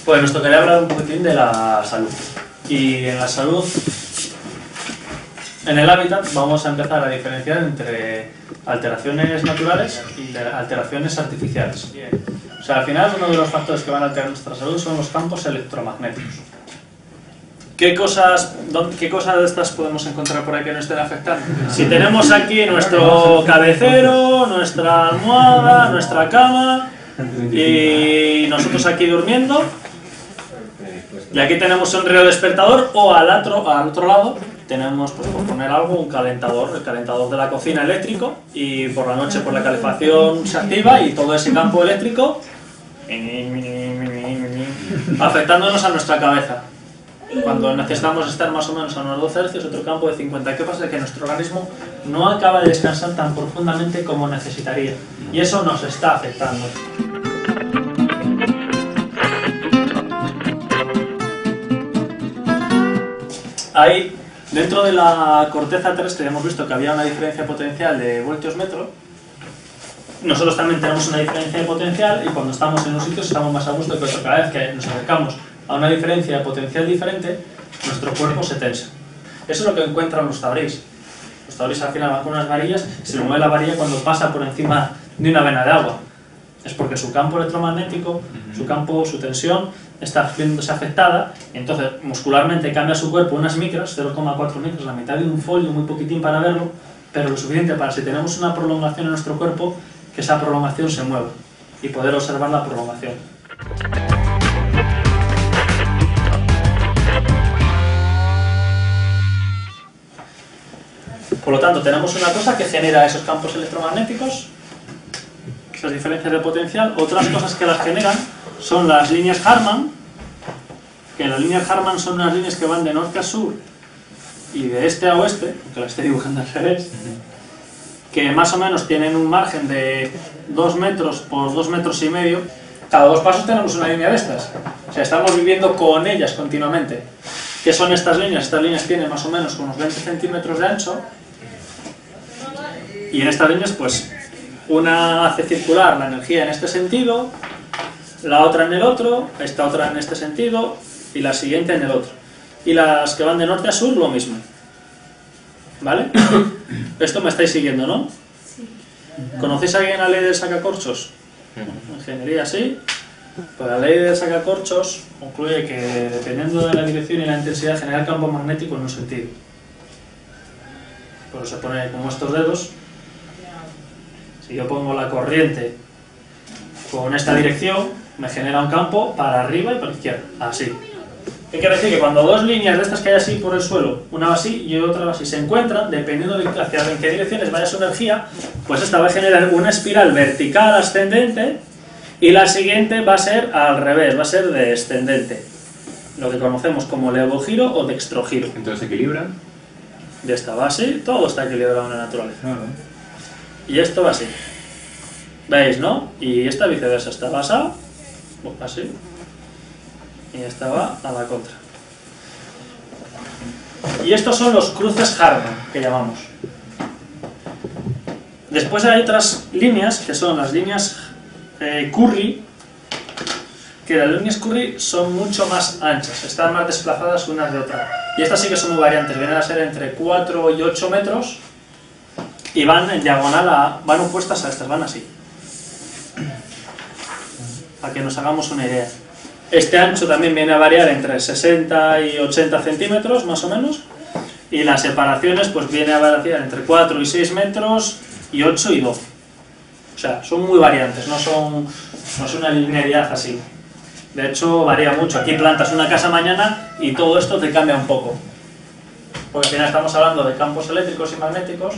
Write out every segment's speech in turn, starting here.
Pues nos tocaría hablar un poquitín de la salud. Y en la salud, en el hábitat, vamos a empezar a diferenciar entre alteraciones naturales y alteraciones artificiales. O sea, al final uno de los factores que van a alterar nuestra salud son los campos electromagnéticos. ¿Qué cosas de estas podemos encontrar por ahí que nos estén afectando? Si tenemos aquí nuestro cabecero, nuestra almohada, nuestra cama y nosotros aquí durmiendo, y aquí tenemos un río despertador, o al otro lado tenemos, pues, por poner algo, un calentador, el calentador de la cocina eléctrico, y por la noche, pues, la calefacción se activa y todo ese campo eléctrico afectándonos a nuestra cabeza. Cuando necesitamos estar más o menos a unos 12 Hz, otro campo de 50. ¿Qué pasa? Que nuestro organismo no acaba de descansar tan profundamente como necesitaría, y eso nos está afectando. Ahí, dentro de la corteza terrestre, hemos visto que había una diferencia potencial de voltios metro. Nosotros también tenemos una diferencia de potencial, y cuando estamos en un sitio estamos más a gusto que otro. Cada vez que nos acercamos a una diferencia de potencial diferente, nuestro cuerpo se tensa. Eso es lo que encuentran los taurís. Los taurís al final van con unas varillas, se le mueve la varilla cuando pasa por encima de una vena de agua. Es porque su campo electromagnético, su tensión, está viéndose afectada, y entonces muscularmente cambia su cuerpo unas micras, 0,4 micros, la mitad de un folio, muy poquitín para verlo, pero lo suficiente para, si tenemos una prolongación en nuestro cuerpo, que esa prolongación se mueva y poder observar la prolongación. Por lo tanto, tenemos una cosa que genera esos campos electromagnéticos, esas diferencias de potencial. Otras cosas que las generan son las líneas Harman, que las líneas Harman son unas líneas que van de norte a sur y de este a oeste, aunque las estoy dibujando al revés, que más o menos tienen un margen de 2 metros por 2,5 metros. Cada 2 pasos tenemos una línea de estas. O sea, estamos viviendo con ellas continuamente. ¿Qué son estas líneas? Estas líneas tienen más o menos unos 20 centímetros de ancho, y en estas líneas, pues, una hace circular la energía en este sentido, la otra en el otro, esta otra en este sentido y la siguiente en el otro. Y las que van de norte a sur, lo mismo. ¿Vale? Esto me estáis siguiendo, ¿no? Sí. ¿Conocéis a alguien la ley del sacacorchos? Ingeniería, ¿sí? Pues la ley del sacacorchos concluye que, dependiendo de la dirección y la intensidad, genera el campo magnético en un sentido. Pues se pone como estos dedos. Si yo pongo la corriente con esta dirección, me genera un campo para arriba y para la izquierda, así. ¿Qué quiere decir? Que cuando dos líneas de estas que hay así por el suelo, una va así y otra va así, se encuentran, dependiendo de hacia en qué direcciones vaya su energía, pues esta va a generar una espiral vertical ascendente, y la siguiente va a ser al revés, va a ser descendente, lo que conocemos como levogiro o dextrogiro. Entonces se equilibran. De esta va así, todo está equilibrado en la naturaleza. Y esto va así. ¿Veis, no? Y esta viceversa, esta va así, y esta va a la contra. Y estos son los cruces Harman, que llamamos. Después hay otras líneas, que son las líneas Curry, que las líneas Curry son mucho más anchas, están más desplazadas unas de otras. Y estas sí que son muy variantes, vienen a ser entre 4 y 8 metros, y van en diagonal, van opuestas a estas, van así. Para que nos hagamos una idea. Este ancho también viene a variar entre 60 y 80 centímetros, más o menos, y las separaciones pues viene a variar entre 4 y 6 metros, y 8 y 12. O sea, son muy variantes, no es una linealidad así. De hecho, varía mucho. Aquí plantas una casa mañana y todo esto te cambia un poco. Porque al final estamos hablando de campos eléctricos y magnéticos,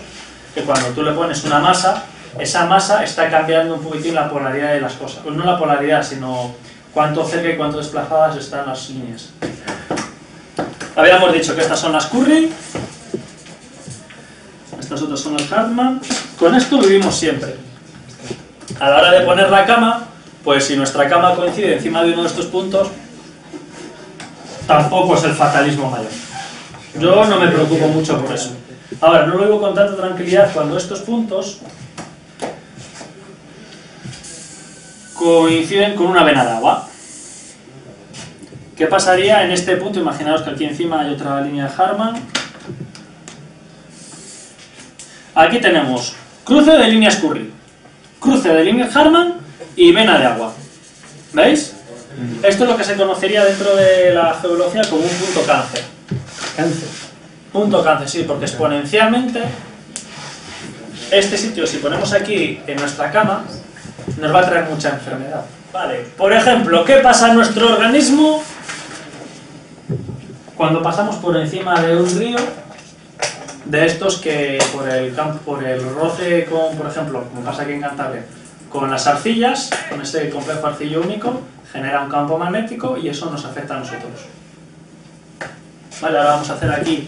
que cuando tú le pones una masa, esa masa está cambiando un poquitín la polaridad de las cosas. Pues no la polaridad, sino cuánto cerca y cuánto desplazadas están las líneas. Habíamos dicho que estas son las Curry, estas otras son las Harman. Con esto vivimos siempre. A la hora de poner la cama, pues si nuestra cama coincide encima de uno de estos puntos, tampoco es el fatalismo mayor. Yo no me preocupo mucho por eso. Ahora, no lo digo con tanta tranquilidad cuando estos puntos coinciden con una vena de agua. ¿Qué pasaría en este punto? Imaginaos que aquí encima hay otra línea de Harman. Aquí tenemos cruce de líneas Curry, cruce de líneas Harman y vena de agua. ¿Veis? Esto es lo que se conocería dentro de la geología como un punto cáncer. Cáncer. Punto cáncer, sí, porque exponencialmente este sitio, si ponemos aquí en nuestra cama, nos va a traer mucha enfermedad. Vale, por ejemplo, ¿qué pasa en nuestro organismo cuando pasamos por encima de un río de estos que por el roce con, por ejemplo, como pasa aquí en Cantabria, con las arcillas, con ese complejo arcillo único, genera un campo magnético y eso nos afecta a nosotros? Vale, ahora vamos a hacer aquí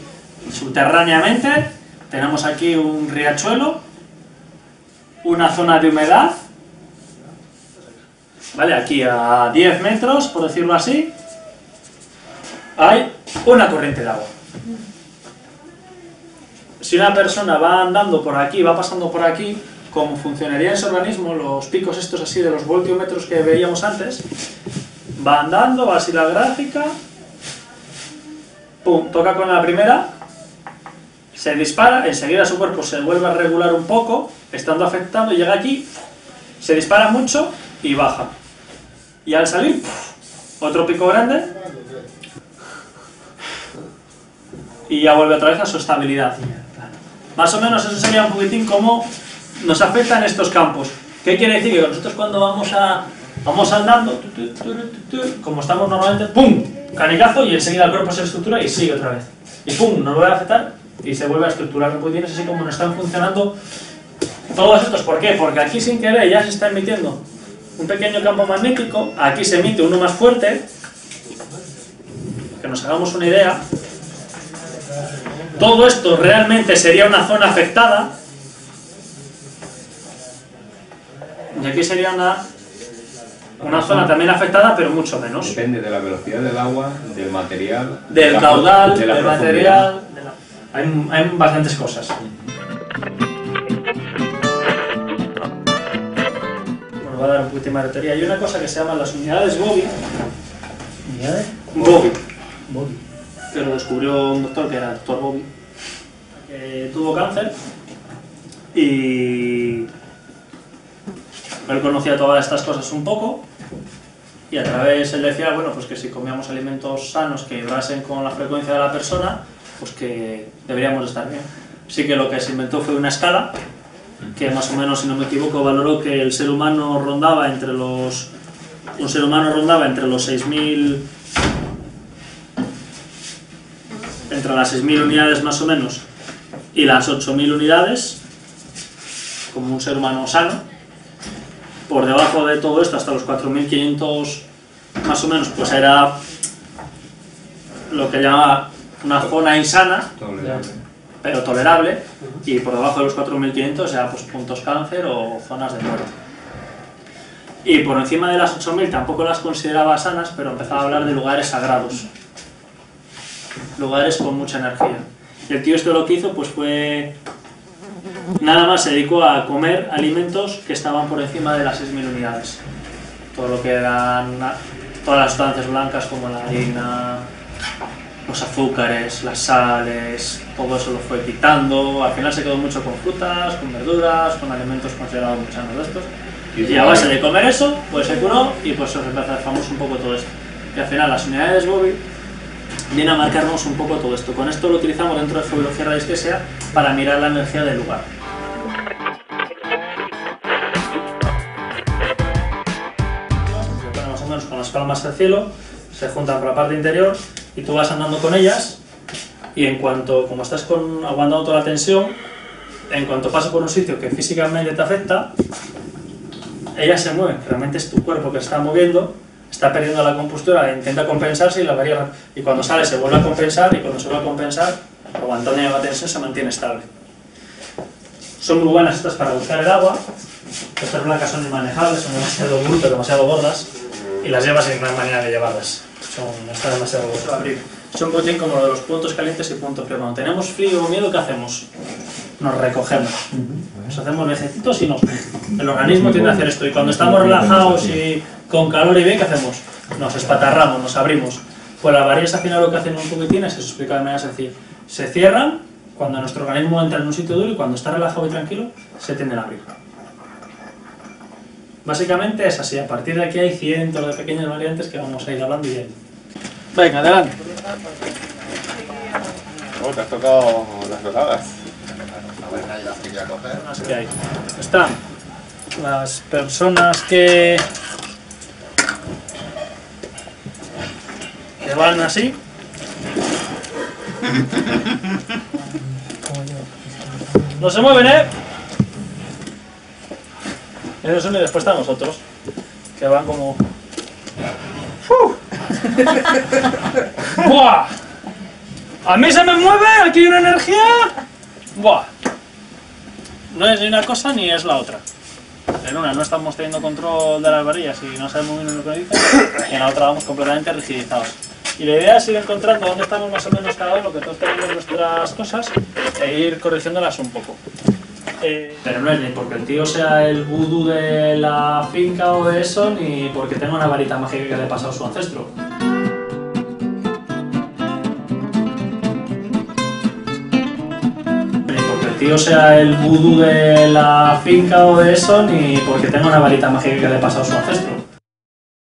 subterráneamente, tenemos aquí un riachuelo, una zona de humedad, vale, aquí a 10 metros, por decirlo así, hay una corriente de agua. Si una persona va andando por aquí, va pasando por aquí, como funcionaría en su organismo, los picos estos así de los voltiómetros que veíamos antes, va andando, va así la gráfica, pum, toca con la primera, se dispara, enseguida su cuerpo se vuelve a regular un poco, estando afectado, llega aquí, se dispara mucho y baja. Y al salir, otro pico grande, y ya vuelve otra vez a su estabilidad. Más o menos eso sería un poquitín como nos afectan estos campos. ¿Qué quiere decir? Que nosotros cuando vamos andando, como estamos normalmente, ¡pum!, canicazo, y enseguida el cuerpo se estructura y sigue otra vez. Y ¡pum!, nos vuelve a afectar y se vuelve a estructurar. Un poquitín es así como nos están funcionando todos estos. ¿Por qué? Porque aquí sin querer ya se está emitiendo un pequeño campo magnético, aquí se emite uno más fuerte, que nos hagamos una idea. Todo esto realmente sería una zona afectada y aquí sería una zona también afectada, pero mucho menos. Depende de la velocidad del agua, del material, del caudal, del material, hay bastantes cosas. Bueno, voy a dar un poquito más de teoría. Hay una cosa que se llama las unidades Bobby. ¿Unidades? Bobby. Bobby. Que lo descubrió un doctor que era el doctor Bobby, tuvo cáncer y él conocía todas estas cosas un poco y a través él decía, bueno, pues que si comíamos alimentos sanos que vibrasen con la frecuencia de la persona, pues que deberíamos estar bien. Así que lo que se inventó fue una escala que más o menos, si no me equivoco, valoró que el ser humano rondaba entre los 6.000, entre las 6.000 unidades más o menos y las 8.000 unidades como un ser humano sano. Por debajo de todo esto, hasta los 4.500 más o menos, pues era lo que llamaba una zona insana, pero tolerable, y por debajo de los 4.500 era pues puntos cáncer o zonas de muerte. Y por encima de las 8.000 tampoco las consideraba sanas, pero empezaba a hablar de lugares sagrados, lugares con mucha energía. Y el tío esto lo que hizo pues fue, nada más se dedicó a comer alimentos que estaban por encima de las 6.000 unidades. Todo lo que eran, todas las sustancias blancas como la harina, los azúcares, las sales, todo eso lo fue quitando. Al final se quedó mucho con frutas, con verduras, con alimentos considerados muy sanos de estos. Y a base de comer eso, pues se curó y pues se empezó a hacer famoso un poco todo esto. Y al final las unidades Bobby viene a marcarnos un poco todo esto. Con esto lo utilizamos dentro de geología radiestesia para mirar la energía del lugar. Más o menos con las palmas del cielo, se juntan por la parte interior y tú vas andando con ellas y en cuanto, como estás aguantando toda la tensión, en cuanto pasas por un sitio que físicamente te afecta, ellas se mueven, realmente es tu cuerpo que se está moviendo, está perdiendo la compostura, intenta compensarse y la varía, y cuando sale se vuelve a compensar y cuando se vuelve a compensar, aguantando la tensión, se mantiene estable. Son muy buenas estas para buscar el agua, Estas blancas son inmanejables, son demasiado brutas, demasiado gordas, y las llevas y no hay manera de llevarlas. Están demasiado gordas. Son botín como lo de los puntos calientes y puntos fríos. Cuando tenemos frío o miedo, ¿qué hacemos? Nos recogemos. Nos hacemos necesitos y nos... El organismo tiende a hacer esto. Y cuando estamos relajados y con calor y bien, ¿qué hacemos? Nos espatarramos, nos abrimos. Pues las varillas al final lo que hacen un poquitín es, se explica de manera sencilla. Se cierran cuando nuestro organismo entra en un sitio duro y cuando está relajado y tranquilo, se tienden a abrir. Básicamente es así. A partir de aquí hay cientos de pequeñas variantes que vamos a ir hablando y viendo. Venga, adelante. Oh, te has tocado las doradas. Las que hay. Están las personas que van así. No se mueven, ¿eh? Esos son y después están nosotros, que van como... ¡Buah! A mí se me mueve, aquí hay una energía... ¡Buah! No es ni una cosa ni es la otra. En una no estamos teniendo control de las varillas y no sabemos muy bien lo que dicen, y en la otra vamos completamente rigidizados. Y la idea es ir encontrando dónde estamos más o menos cada uno, que todos tenemos nuestras cosas, e ir corrigiéndolas un poco. Pero no es ni porque el tío sea el vudú de la finca o de eso, ni porque tenga una varita mágica que le ha pasado a su ancestro. Ni porque el tío sea el vudú de la finca o de eso, ni porque tenga una varita mágica que le ha pasado a su ancestro.